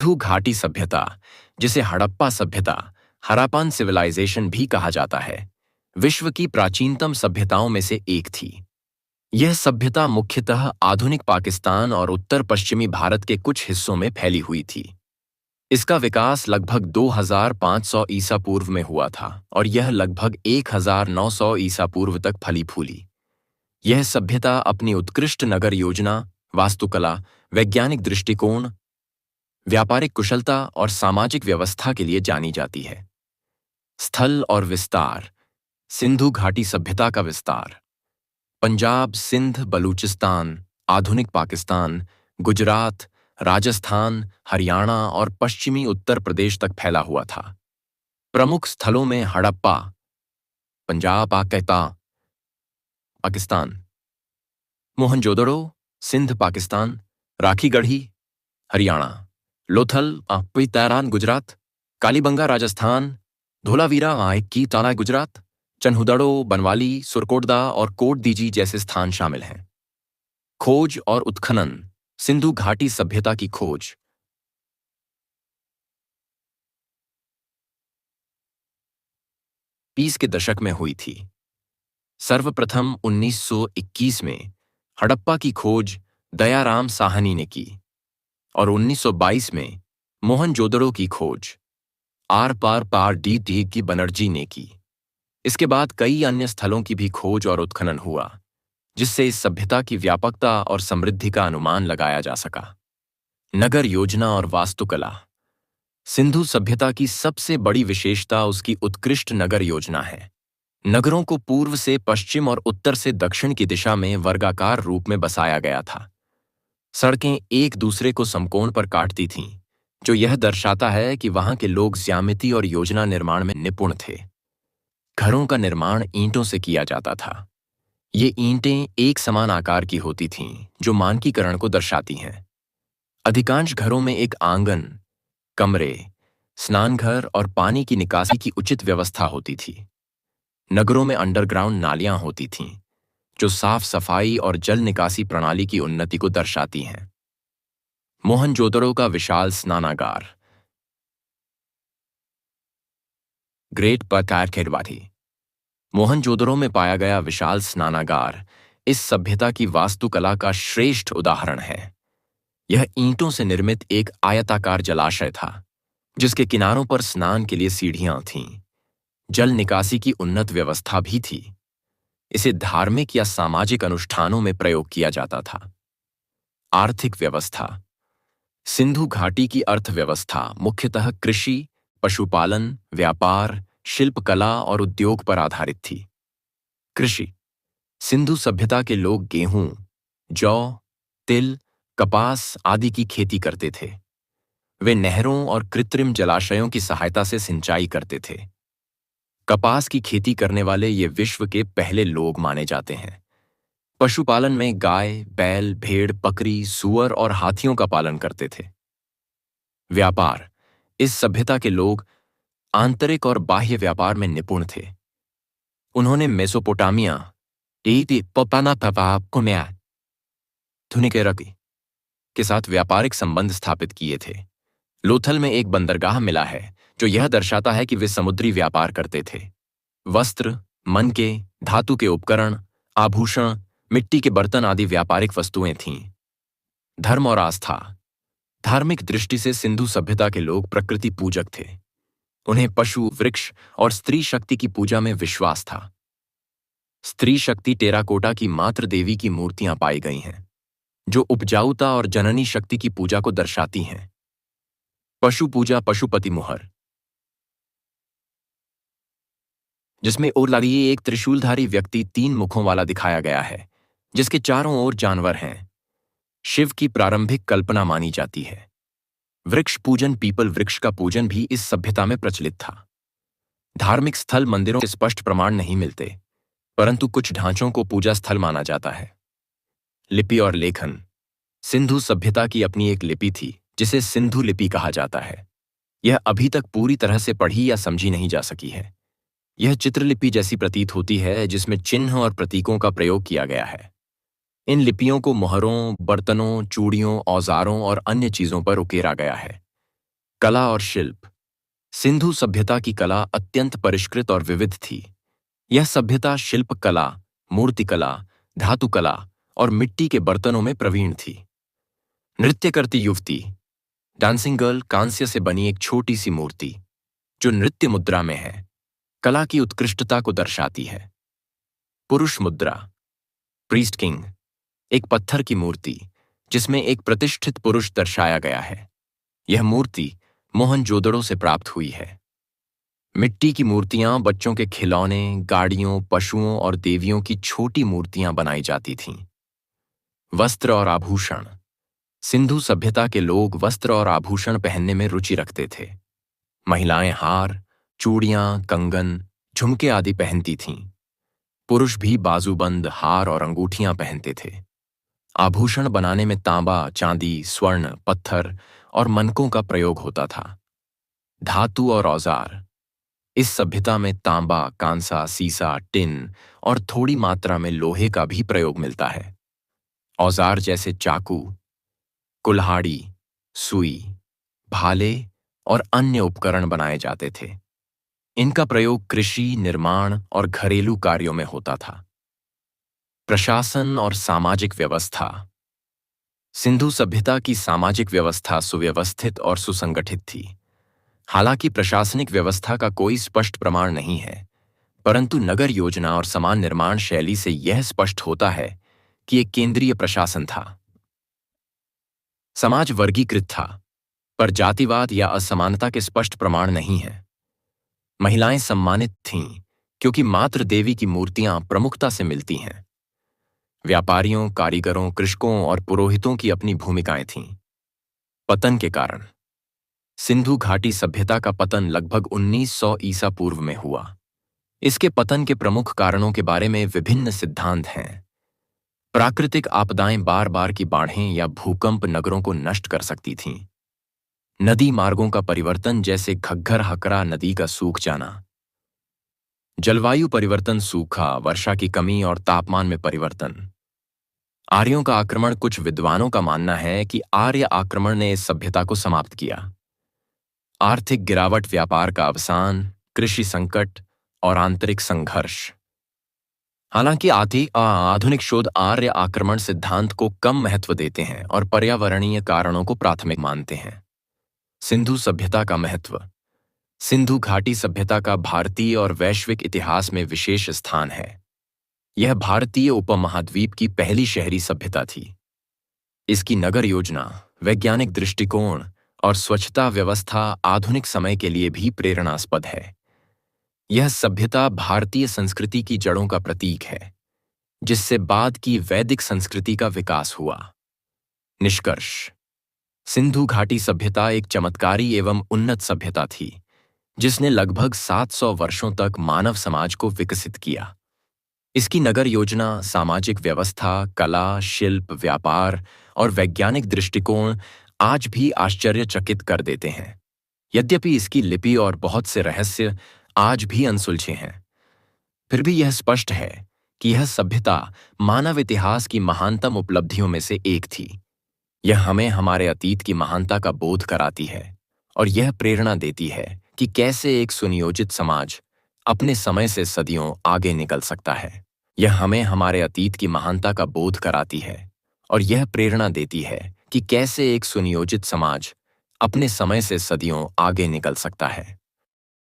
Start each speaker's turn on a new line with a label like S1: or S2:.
S1: सिंधु घाटी सभ्यता, जिसे हड़प्पा सभ्यता, हराप्पन सिविलाइजेशन भी कहा जाता है, विश्व की प्राचीनतम सभ्यताओं में से एक थी। यह सभ्यता मुख्यतः आधुनिक पाकिस्तान और उत्तर पश्चिमी भारत के कुछ हिस्सों में फैली हुई थी। इसका विकास लगभग 2500 ईसा पूर्व में हुआ था और यह लगभग 1900 ईसा पूर्व तक फली फूली। यह सभ्यता अपनी उत्कृष्ट नगर योजना, वास्तुकला, वैज्ञानिक दृष्टिकोण, व्यापारिक कुशलता और सामाजिक व्यवस्था के लिए जानी जाती है। स्थल और विस्तार। सिंधु घाटी सभ्यता का विस्तार पंजाब, सिंध, बलूचिस्तान, आधुनिक पाकिस्तान, गुजरात, राजस्थान, हरियाणा और पश्चिमी उत्तर प्रदेश तक फैला हुआ था। प्रमुख स्थलों में हड़प्पा, पंजाब पाकिस्तान, मोहनजोदड़ो, सिंध पाकिस्तान, राखीगढ़ी, हरियाणा, लोथल तैरान गुजरात, कालीबंगा राजस्थान, धोलावीरा की ताना गुजरात, चन्हुदड़ो, बनवाली, सुरकोटदा और कोट दीजी जैसे स्थान शामिल हैं। खोज और उत्खनन। सिंधु घाटी सभ्यता की खोज 20 के दशक में हुई थी। सर्वप्रथम 1921 में हड़प्पा की खोज दयाराम साहनी ने की और 1922 में मोहनजोदड़ो की खोज आर पार डी की बनर्जी ने की। इसके बाद कई अन्य स्थलों की भी खोज और उत्खनन हुआ, जिससे इस सभ्यता की व्यापकता और समृद्धि का अनुमान लगाया जा सका। नगर योजना और वास्तुकला। सिंधु सभ्यता की सबसे बड़ी विशेषता उसकी उत्कृष्ट नगर योजना है। नगरों को पूर्व से पश्चिम और उत्तर से दक्षिण की दिशा में वर्गाकार रूप में बसाया गया था। सड़कें एक दूसरे को समकोण पर काटती थीं, जो यह दर्शाता है कि वहां के लोग ज्यामिति और योजना निर्माण में निपुण थे। घरों का निर्माण ईंटों से किया जाता था। ये ईंटें एक समान आकार की होती थीं, जो मानकीकरण को दर्शाती हैं। अधिकांश घरों में एक आंगन, कमरे, स्नानघर और पानी की निकासी की उचित व्यवस्था होती थी। नगरों में अंडरग्राउंड नालियां होती थीं, जो साफ सफाई और जल निकासी प्रणाली की उन्नति को दर्शाती हैं। मोहनजोदड़ो का विशाल स्नानागार। ग्रेट पकारखेड़वाटी। मोहनजोदड़ो में पाया गया विशाल स्नानागार इस सभ्यता की वास्तुकला का श्रेष्ठ उदाहरण है। यह ईंटों से निर्मित एक आयताकार जलाशय था, जिसके किनारों पर स्नान के लिए सीढ़ियां थीं। जल निकासी की उन्नत व्यवस्था भी थी। इसे धार्मिक या सामाजिक अनुष्ठानों में प्रयोग किया जाता था। आर्थिक व्यवस्था। सिंधु घाटी की अर्थव्यवस्था मुख्यतः कृषि, पशुपालन, व्यापार, शिल्पकला और उद्योग पर आधारित थी। कृषि। सिंधु सभ्यता के लोग गेहूं, जौ, तिल, कपास आदि की खेती करते थे। वे नहरों और कृत्रिम जलाशयों की सहायता से सिंचाई करते थे। कपास की खेती करने वाले ये विश्व के पहले लोग माने जाते हैं। पशुपालन में गाय, बैल, भेड़, बकरी, सूअर और हाथियों का पालन करते थे। व्यापार। इस सभ्यता के लोग आंतरिक और बाह्य व्यापार में निपुण थे। उन्होंने मेसोपोटामिया के साथ व्यापारिक संबंध स्थापित किए थे। लोथल में एक बंदरगाह मिला है, जो यह दर्शाता है कि वे समुद्री व्यापार करते थे। वस्त्र, मनके, धातु के उपकरण, आभूषण, मिट्टी के बर्तन आदि व्यापारिक वस्तुएं थीं। धर्म और आस्था। धार्मिक दृष्टि से सिंधु सभ्यता के लोग प्रकृति पूजक थे। उन्हें पशु, वृक्ष और स्त्री शक्ति की पूजा में विश्वास था। स्त्री शक्ति टेराकोटा की मातृ देवी की मूर्तियां पाई गई हैं, जो उपजाऊता और जननी शक्ति की पूजा को दर्शाती हैं। पशु पूजा। पशुपति मुहर, जिसमें ओरलारिये एक त्रिशूलधारी व्यक्ति 3 मुखों वाला दिखाया गया है, जिसके चारों ओर जानवर हैं। शिव की प्रारंभिक कल्पना मानी जाती है। वृक्ष पूजन। पीपल वृक्ष का पूजन भी इस सभ्यता में प्रचलित था। धार्मिक स्थल। मंदिरों के स्पष्ट प्रमाण नहीं मिलते, परंतु कुछ ढांचों को पूजा स्थल माना जाता है। लिपि और लेखन। सिंधु सभ्यता की अपनी एक लिपि थी, जिसे सिंधु लिपि कहा जाता है। यह अभी तक पूरी तरह से पढ़ी या समझी नहीं जा सकी है। यह चित्रलिपि जैसी प्रतीत होती है, जिसमें चिन्ह और प्रतीकों का प्रयोग किया गया है। इन लिपियों को मोहरों, बर्तनों, चूड़ियों, औजारों और अन्य चीजों पर उकेरा गया है। कला और शिल्प। सिंधु सभ्यता की कला अत्यंत परिष्कृत और विविध थी। यह सभ्यता शिल्पकला, मूर्तिकला, धातुकला और मिट्टी के बर्तनों में प्रवीण थी। नृत्य करती युवती, डांसिंग गर्ल कांस्य से बनी एक छोटी सी मूर्ति जो नृत्य मुद्रा में है, कला की उत्कृष्टता को दर्शाती है। पुरुष मुद्रा, प्रीस्ट किंग, एक पत्थर की मूर्ति जिसमें एक प्रतिष्ठित पुरुष दर्शाया गया है। यह मूर्ति मोहनजोदड़ो से प्राप्त हुई है। मिट्टी की मूर्तियां बच्चों के खिलौने, गाड़ियों, पशुओं और देवियों की छोटी मूर्तियां बनाई जाती थीं। वस्त्र और आभूषण। सिंधु सभ्यता के लोग वस्त्र और आभूषण पहनने में रुचि रखते थे। महिलाएं हार, चूड़ियां, कंगन, झुमके आदि पहनती थीं। पुरुष भी बाजूबंद, हार और अंगूठियां पहनते थे। आभूषण बनाने में तांबा, चांदी, स्वर्ण, पत्थर और मनकों का प्रयोग होता था। धातु और औजार। इस सभ्यता में तांबा, कांसा, सीसा, टिन और थोड़ी मात्रा में लोहे का भी प्रयोग मिलता है। औजार जैसे चाकू, कुल्हाड़ी, सुई, भाले और अन्य उपकरण बनाए जाते थे। इनका प्रयोग कृषि, निर्माण और घरेलू कार्यों में होता था। प्रशासन और सामाजिक व्यवस्था। सिंधु सभ्यता की सामाजिक व्यवस्था सुव्यवस्थित और सुसंगठित थी। हालांकि प्रशासनिक व्यवस्था का कोई स्पष्ट प्रमाण नहीं है, परंतु नगर योजना और समान निर्माण शैली से यह स्पष्ट होता है कि एक केंद्रीय प्रशासन था। समाज वर्गीकृत था, पर जातिवाद या असमानता के स्पष्ट प्रमाण नहीं है। महिलाएं सम्मानित थीं क्योंकि मातृ देवी की मूर्तियां प्रमुखता से मिलती हैं। व्यापारियों, कारीगरों, कृषकों और पुरोहितों की अपनी भूमिकाएं थीं। पतन के कारण। सिंधु घाटी सभ्यता का पतन लगभग 1900 ईसा पूर्व में हुआ। इसके पतन के प्रमुख कारणों के बारे में विभिन्न सिद्धांत हैं। प्राकृतिक आपदाएं, बार बार की बाढ़ें या भूकंप नगरों को नष्ट कर सकती थीं। नदी मार्गों का परिवर्तन जैसे घग्घर हकरा नदी का सूख जाना। जलवायु परिवर्तन, सूखा, वर्षा की कमी और तापमान में परिवर्तन। आर्यों का आक्रमण। कुछ विद्वानों का मानना है कि आर्य आक्रमण ने इस सभ्यता को समाप्त किया। आर्थिक गिरावट, व्यापार का अवसान, कृषि संकट और आंतरिक संघर्ष। हालांकि आधुनिक शोध आर्य आक्रमण सिद्धांत को कम महत्व देते हैं और पर्यावरणीय कारणों को प्राथमिक मानते हैं। सिंधु सभ्यता का महत्व। सिंधु घाटी सभ्यता का भारतीय और वैश्विक इतिहास में विशेष स्थान है। यह भारतीय उपमहाद्वीप की पहली शहरी सभ्यता थी। इसकी नगर योजना, वैज्ञानिक दृष्टिकोण और स्वच्छता व्यवस्था आधुनिक समय के लिए भी प्रेरणास्पद है। यह सभ्यता भारतीय संस्कृति की जड़ों का प्रतीक है, जिससे बाद की वैदिक संस्कृति का विकास हुआ। निष्कर्ष। सिंधु घाटी सभ्यता एक चमत्कारी एवं उन्नत सभ्यता थी, जिसने लगभग 700 वर्षों तक मानव समाज को विकसित किया। इसकी नगर योजना, सामाजिक व्यवस्था, कला, शिल्प, व्यापार और वैज्ञानिक दृष्टिकोण आज भी आश्चर्यचकित कर देते हैं। यद्यपि इसकी लिपि और बहुत से रहस्य आज भी अनसुलझे हैं, फिर भी यह स्पष्ट है कि यह सभ्यता मानव इतिहास की महानतम उपलब्धियों में से एक थी। यह हमें हमारे अतीत की महानता का बोध कराती है और यह प्रेरणा देती है कि कैसे एक सुनियोजित समाज अपने समय से सदियों आगे निकल सकता है। यह हमें हमारे अतीत की महानता का बोध कराती है और यह प्रेरणा देती है कि कैसे एक सुनियोजित समाज अपने समय से सदियों आगे निकल सकता है।